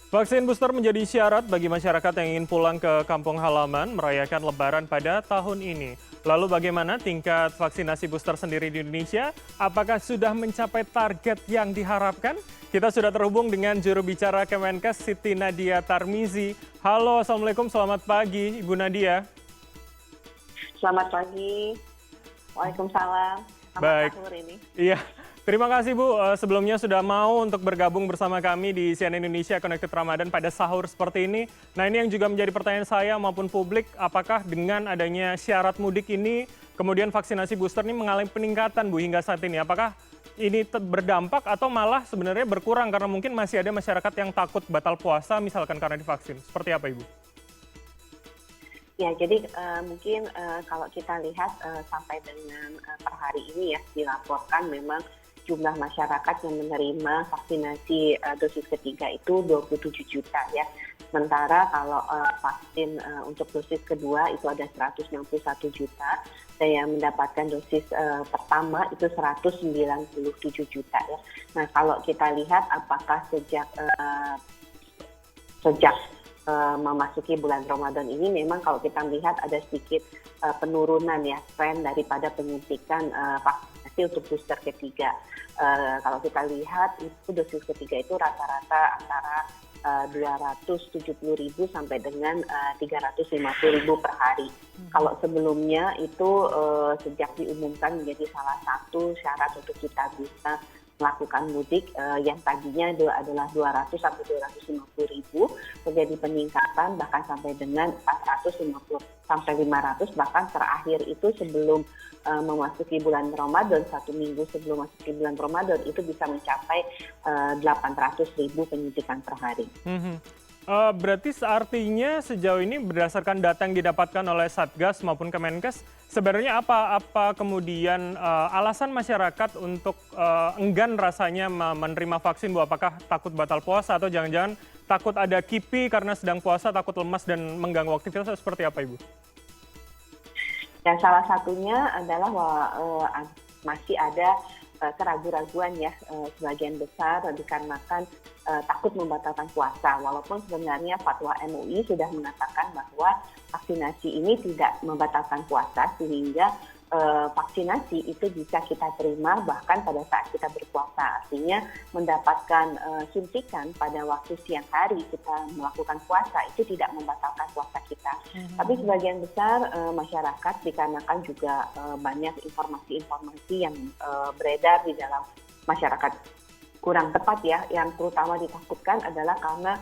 Vaksin booster menjadi syarat bagi masyarakat yang ingin pulang ke kampung halaman merayakan Lebaran pada tahun ini. Lalu bagaimana tingkat vaksinasi booster sendiri di Indonesia? Apakah sudah mencapai target yang diharapkan? Kita sudah terhubung dengan juru bicara Kemenkes Siti Nadia Tarmizi. Halo, Assalamualaikum, selamat pagi Ibu Nadia. Selamat pagi. Waalaikumsalam. Selamat Baik, sahur ini. iya. Terima kasih Bu, sebelumnya sudah mau untuk bergabung bersama kami di CNN Indonesia Connected Ramadan pada sahur seperti ini. Nah ini yang juga menjadi pertanyaan saya maupun publik, apakah dengan adanya syarat mudik ini, kemudian vaksinasi booster ini mengalami peningkatan Bu hingga saat ini? Apakah ini berdampak atau malah sebenarnya berkurang karena mungkin masih ada masyarakat yang takut batal puasa misalkan karena divaksin? Seperti apa Ibu? Ya, jadi mungkin kalau kita lihat sampai dengan per hari ini ya dilaporkan memang jumlah masyarakat yang menerima vaksinasi dosis ketiga itu 27 juta ya. Sementara kalau vaksin untuk dosis kedua itu ada 161 juta dan yang mendapatkan dosis pertama itu 197 juta ya. Nah, kalau kita lihat apakah sejak memasuki bulan Ramadan ini memang kalau kita melihat ada sedikit penurunan ya tren daripada penyuntikan vaksinasi untuk booster ketiga. Kalau kita lihat itu dosis ketiga itu rata-rata antara 270.000 sampai dengan 350.000 per hari. Kalau sebelumnya itu sejak diumumkan menjadi salah satu syarat untuk kita bisa melakukan mudik yang tadinya adalah 200 sampai 250.000 terjadi peningkatan bahkan sampai dengan 450 sampai 500 bahkan terakhir itu sebelum memasuki bulan Ramadan 1 minggu sebelum memasuki bulan Ramadan itu bisa mencapai 800.000 penyuntikan per hari. Berarti artinya sejauh ini berdasarkan data yang didapatkan oleh Satgas maupun Kemenkes, sebenarnya apa kemudian alasan masyarakat untuk enggan rasanya menerima vaksin, Bu? Apakah takut batal puasa atau jangan-jangan takut ada kipi karena sedang puasa, takut lemas dan mengganggu aktivitas, seperti apa, Ibu? Dan salah satunya adalah masih ada keraguan-raguan ya sebagian besar dikarenakan takut membatalkan puasa walaupun sebenarnya fatwa MUI sudah mengatakan bahwa vaksinasi ini tidak membatalkan puasa sehingga vaksinasi itu bisa kita terima bahkan pada saat kita berpuasa artinya mendapatkan suntikan pada waktu siang hari kita melakukan puasa itu tidak membatalkan puasa kita. Tapi sebagian besar masyarakat dikarenakan juga banyak informasi-informasi yang beredar di dalam masyarakat kurang tepat ya, yang terutama ditakutkan adalah karena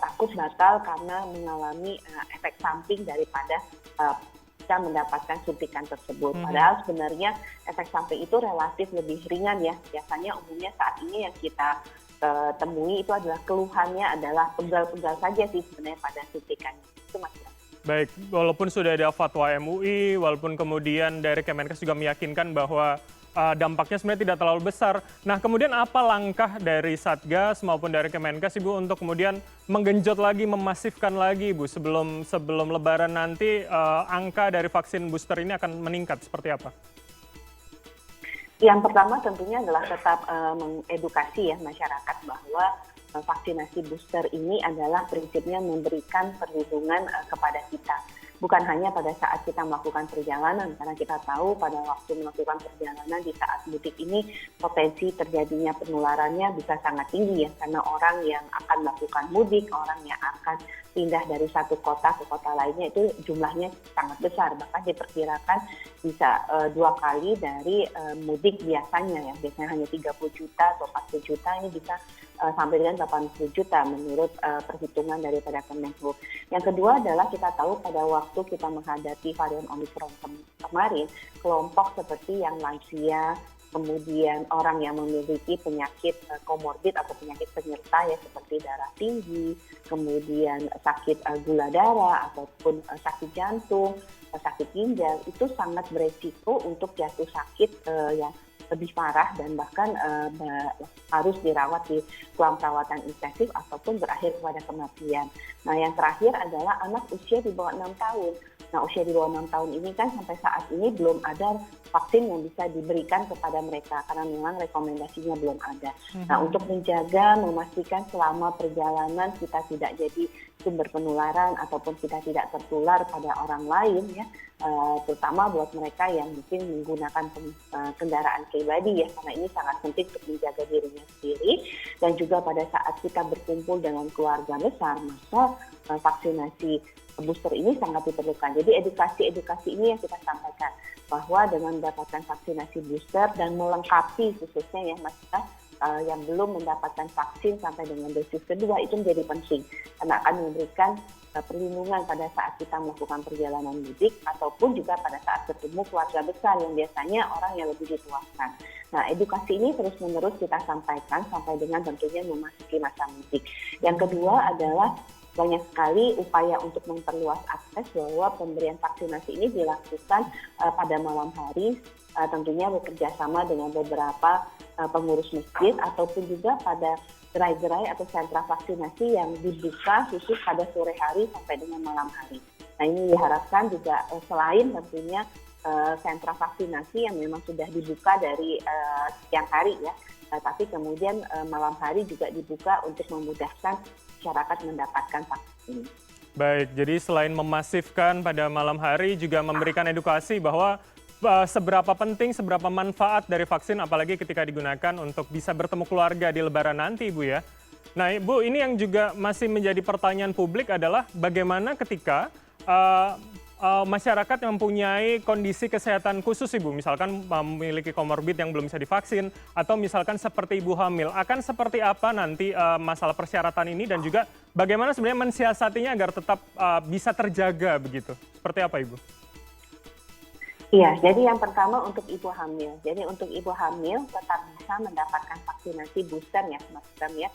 takut batal karena mengalami efek samping daripada kita mendapatkan suntikan tersebut. Padahal sebenarnya efek samping itu relatif lebih ringan ya. Biasanya umumnya saat ini yang kita temui itu adalah keluhannya adalah pegal-pegal saja sih sebenarnya pada suntikannya. Itu masih. Baik, walaupun sudah ada fatwa MUI, walaupun kemudian dari Kemenkes juga meyakinkan bahwa dampaknya sebenarnya tidak terlalu besar. Nah, kemudian apa langkah dari Satgas maupun dari Kemenkes, Ibu, untuk kemudian menggenjot lagi, memasifkan lagi, Ibu, sebelum Lebaran nanti angka dari vaksin booster ini akan meningkat seperti apa? Yang pertama tentunya adalah tetap mengedukasi ya masyarakat bahwa vaksinasi booster ini adalah prinsipnya memberikan perlindungan kepada kita. Bukan hanya pada saat kita melakukan perjalanan, karena kita tahu pada waktu melakukan perjalanan di saat mudik ini potensi terjadinya penularannya bisa sangat tinggi ya, karena orang yang akan melakukan mudik, orang yang akan pindah dari satu kota ke kota lainnya itu jumlahnya sangat besar, bahkan diperkirakan bisa 2 kali dari mudik biasanya ya, biasanya hanya 30 juta atau 40 juta ini bisa sampai dengan 80 juta menurut perhitungan daripada Kemenhub. Yang kedua adalah kita tahu pada waktu kita menghadapi varian Omicron kemarin, kelompok seperti yang lansia, kemudian orang yang memiliki penyakit komorbid atau penyakit penyerta ya seperti darah tinggi, kemudian sakit gula darah ataupun sakit jantung, sakit ginjal itu sangat beresiko untuk jatuh sakit yang lebih parah dan bahkan harus dirawat di ruang perawatan intensif ataupun berakhir kepada kematian. Nah, yang terakhir adalah anak usia di bawah 6 tahun. Nah, usia di bawah 6 tahun ini kan sampai saat ini belum ada vaksin yang bisa diberikan kepada mereka karena memang rekomendasinya belum ada. Nah, untuk menjaga, memastikan selama perjalanan kita tidak jadi sumber penularan ataupun kita tidak tertular pada orang lain ya, terutama buat mereka yang mungkin menggunakan kendaraan pribadi ya, karena ini sangat penting untuk menjaga dirinya sendiri dan juga pada saat kita berkumpul dengan keluarga besar, maka vaksinasi booster ini sangat diperlukan. Jadi edukasi ini yang kita sampaikan bahwa dengan mendapatkan vaksinasi booster dan melengkapi khususnya ya Mas yang belum mendapatkan vaksin sampai dengan dosis kedua itu menjadi penting karena akan memberikan perlindungan pada saat kita melakukan perjalanan mudik ataupun juga pada saat bertemu keluarga besar yang biasanya orang yang lebih dituakan. Nah, edukasi ini terus-menerus kita sampaikan sampai dengan tentunya memasuki masa mudik. Yang kedua adalah banyak sekali upaya untuk memperluas akses bahwa pemberian vaksinasi ini dilakukan pada malam hari, tentunya bekerja sama dengan beberapa pengurus masjid ataupun juga pada gerai-gerai atau sentra vaksinasi yang dibuka khusus pada sore hari sampai dengan malam hari. Nah, ini diharapkan juga selain tentunya sentra vaksinasi yang memang sudah dibuka dari siang hari ya, tapi kemudian malam hari juga dibuka untuk memudahkan masyarakat mendapatkan vaksin. Baik, jadi selain memasifkan pada malam hari juga memberikan edukasi bahwa seberapa penting, seberapa manfaat dari vaksin apalagi ketika digunakan untuk bisa bertemu keluarga di Lebaran nanti, Ibu ya. Nah, Ibu, ini yang juga masih menjadi pertanyaan publik adalah bagaimana ketika masyarakat yang mempunyai kondisi kesehatan khusus, Ibu, misalkan memiliki komorbid yang belum bisa divaksin, atau misalkan seperti ibu hamil, akan seperti apa nanti masalah persyaratan ini dan juga bagaimana sebenarnya mensiasatinya agar tetap bisa terjaga begitu? Seperti apa, Ibu? Iya, jadi yang pertama untuk ibu hamil. Jadi untuk ibu hamil tetap bisa mendapatkan vaksinasi booster ya, Mas Bram ya.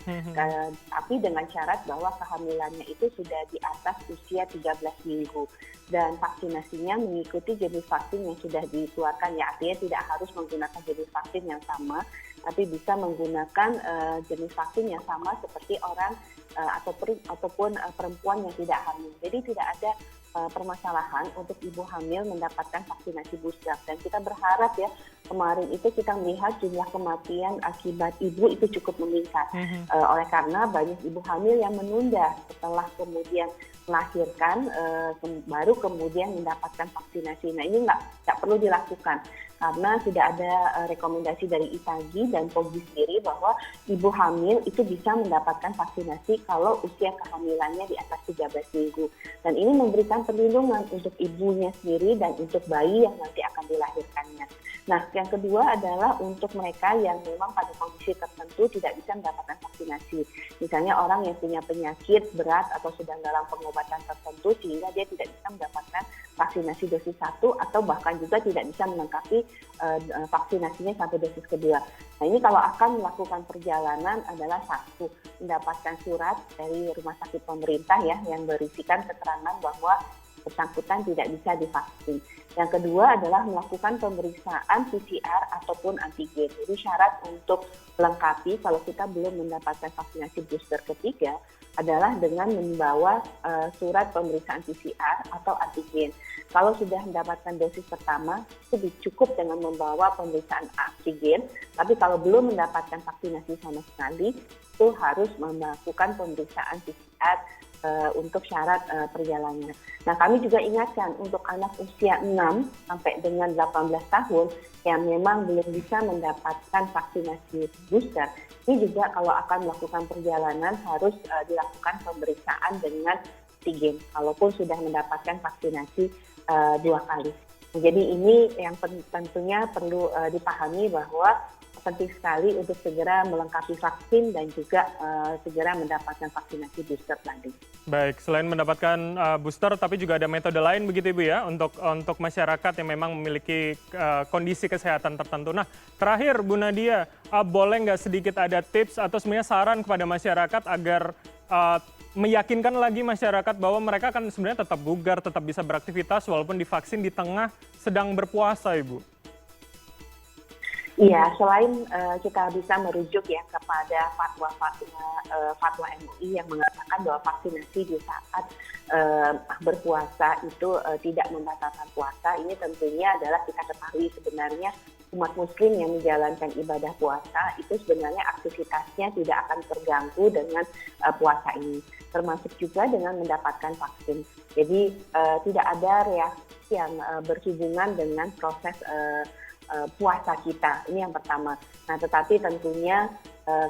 Tapi dengan syarat bahwa kehamilannya itu sudah di atas usia 13 minggu. Dan vaksinasinya mengikuti jenis vaksin yang sudah dikeluarkan ya. Artinya tidak harus menggunakan jenis vaksin yang sama, tapi bisa menggunakan jenis vaksin yang sama seperti orang ataupun perempuan yang tidak hamil. Jadi tidak ada permasalahan untuk ibu hamil mendapatkan vaksinasi booster dan kita berharap ya kemarin itu kita melihat jumlah kematian akibat ibu itu cukup meningkat oleh karena banyak ibu hamil yang menunda setelah kemudian melahirkan baru kemudian mendapatkan vaksinasi. Nah, ini nggak perlu dilakukan karena sudah ada rekomendasi dari ITAGI dan POGI sendiri bahwa ibu hamil itu bisa mendapatkan vaksinasi kalau usia kehamilannya di atas 13 minggu. Dan ini memberikan perlindungan untuk ibunya sendiri dan untuk bayi yang nanti akan dilahirkannya. Nah, yang kedua adalah untuk mereka yang memang pada kondisi tertentu tidak bisa mendapatkan vaksinasi. Misalnya orang yang punya penyakit berat atau sedang dalam pengobatan tertentu sehingga dia tidak bisa mendapatkan vaksinasi dosis 1 atau bahkan juga tidak bisa melengkapi vaksinasinya sampai dosis kedua. Nah, ini kalau akan melakukan perjalanan adalah satu, mendapatkan surat dari rumah sakit pemerintah ya yang berisikan keterangan bahwa bersangkutan tidak bisa divaksin. Yang kedua adalah melakukan pemeriksaan PCR ataupun antigen. Jadi syarat untuk melengkapi kalau kita belum mendapatkan vaksinasi booster ketiga adalah dengan membawa surat pemeriksaan PCR atau antigen. Kalau sudah mendapatkan dosis pertama, itu cukup dengan membawa pemeriksaan antigen. Tapi kalau belum mendapatkan vaksinasi sama sekali, itu harus melakukan pemeriksaan PCR untuk syarat perjalanan. Nah, kami juga ingatkan untuk anak usia 6 sampai dengan 18 tahun yang memang belum bisa mendapatkan vaksinasi booster, ini juga kalau akan melakukan perjalanan harus dilakukan pemeriksaan dengan antigen, walaupun sudah mendapatkan vaksinasi 2 kali. Jadi ini yang tentunya perlu dipahami bahwa penting sekali untuk segera melengkapi vaksin dan juga segera mendapatkan vaksinasi booster tadi. Baik, selain mendapatkan booster, tapi juga ada metode lain begitu Ibu ya untuk masyarakat yang memang memiliki kondisi kesehatan tertentu. Nah, terakhir Bu Nadia, boleh nggak sedikit ada tips atau sebenarnya saran kepada masyarakat agar meyakinkan lagi masyarakat bahwa mereka kan sebenarnya tetap bugar, tetap bisa beraktivitas walaupun divaksin di tengah sedang berpuasa, Ibu? Iya, selain kita bisa merujuk ya kepada fatwa MUI yang mengatakan bahwa vaksinasi di saat berpuasa itu tidak membatalkan puasa, ini tentunya adalah kita ketahui sebenarnya umat muslim yang menjalankan ibadah puasa itu sebenarnya aktivitasnya tidak akan terganggu dengan puasa ini, termasuk juga dengan mendapatkan vaksin. Jadi tidak ada reaksi yang berhubungan dengan proses puasa kita, ini yang pertama. Nah, tetapi tentunya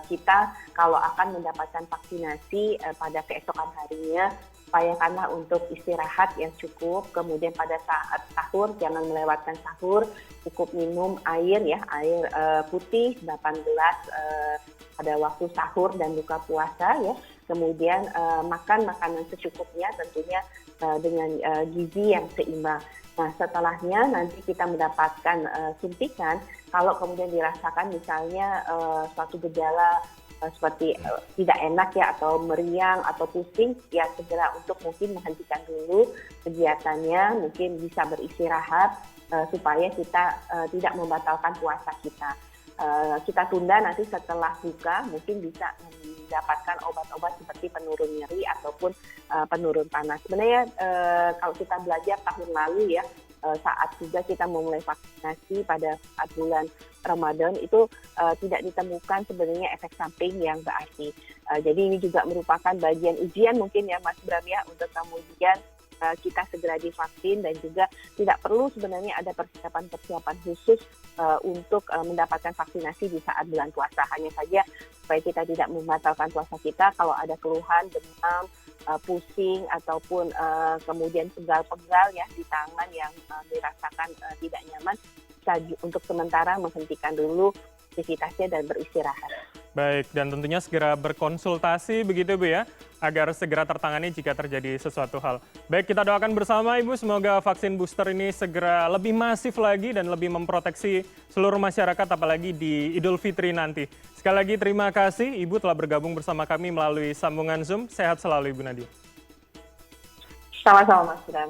kita kalau akan mendapatkan vaksinasi pada keesokan harinya, upayakanlah untuk istirahat yang cukup, kemudian pada saat sahur jangan melewatkan sahur, cukup minum air ya, air putih 8 gelas pada waktu sahur dan buka puasa ya, kemudian makan makanan secukupnya tentunya dengan gizi yang seimbang. Nah, setelahnya nanti kita mendapatkan suntikan, kalau kemudian dirasakan misalnya suatu gejala seperti tidak enak ya, atau meriang atau pusing, ya segera untuk mungkin menghentikan dulu kegiatannya, mungkin bisa beristirahat supaya kita tidak membatalkan puasa kita. Kita tunda nanti setelah buka, mungkin bisa mendapatkan obat-obat seperti penurun nyeri ataupun penurun panas. Sebenarnya kalau kita belajar tahun lalu ya, saat juga kita memulai vaksinasi pada saat bulan Ramadan itu tidak ditemukan sebenarnya efek samping yang berarti. Jadi ini juga merupakan bagian ujian mungkin ya Mas Bram ya, untuk kemudian kita segera divaksin, dan juga tidak perlu sebenarnya ada persiapan-persiapan khusus untuk mendapatkan vaksinasi di saat bulan puasa. Hanya saja supaya kita tidak membatalkan puasa kita, kalau ada keluhan, demam, pusing, ataupun kemudian pegal-pegal ya di tangan yang dirasakan tidak nyaman, bisa untuk sementara menghentikan dulu aktivitasnya dan beristirahat. Baik, dan tentunya segera berkonsultasi begitu Bu ya, agar segera tertangani jika terjadi sesuatu hal. Baik, kita doakan bersama Ibu, semoga vaksin booster ini segera lebih masif lagi dan lebih memproteksi seluruh masyarakat, apalagi di Idul Fitri nanti. Sekali lagi terima kasih Ibu telah bergabung bersama kami melalui sambungan Zoom. Sehat selalu Ibu Nadia. Sama-sama Mas Bram.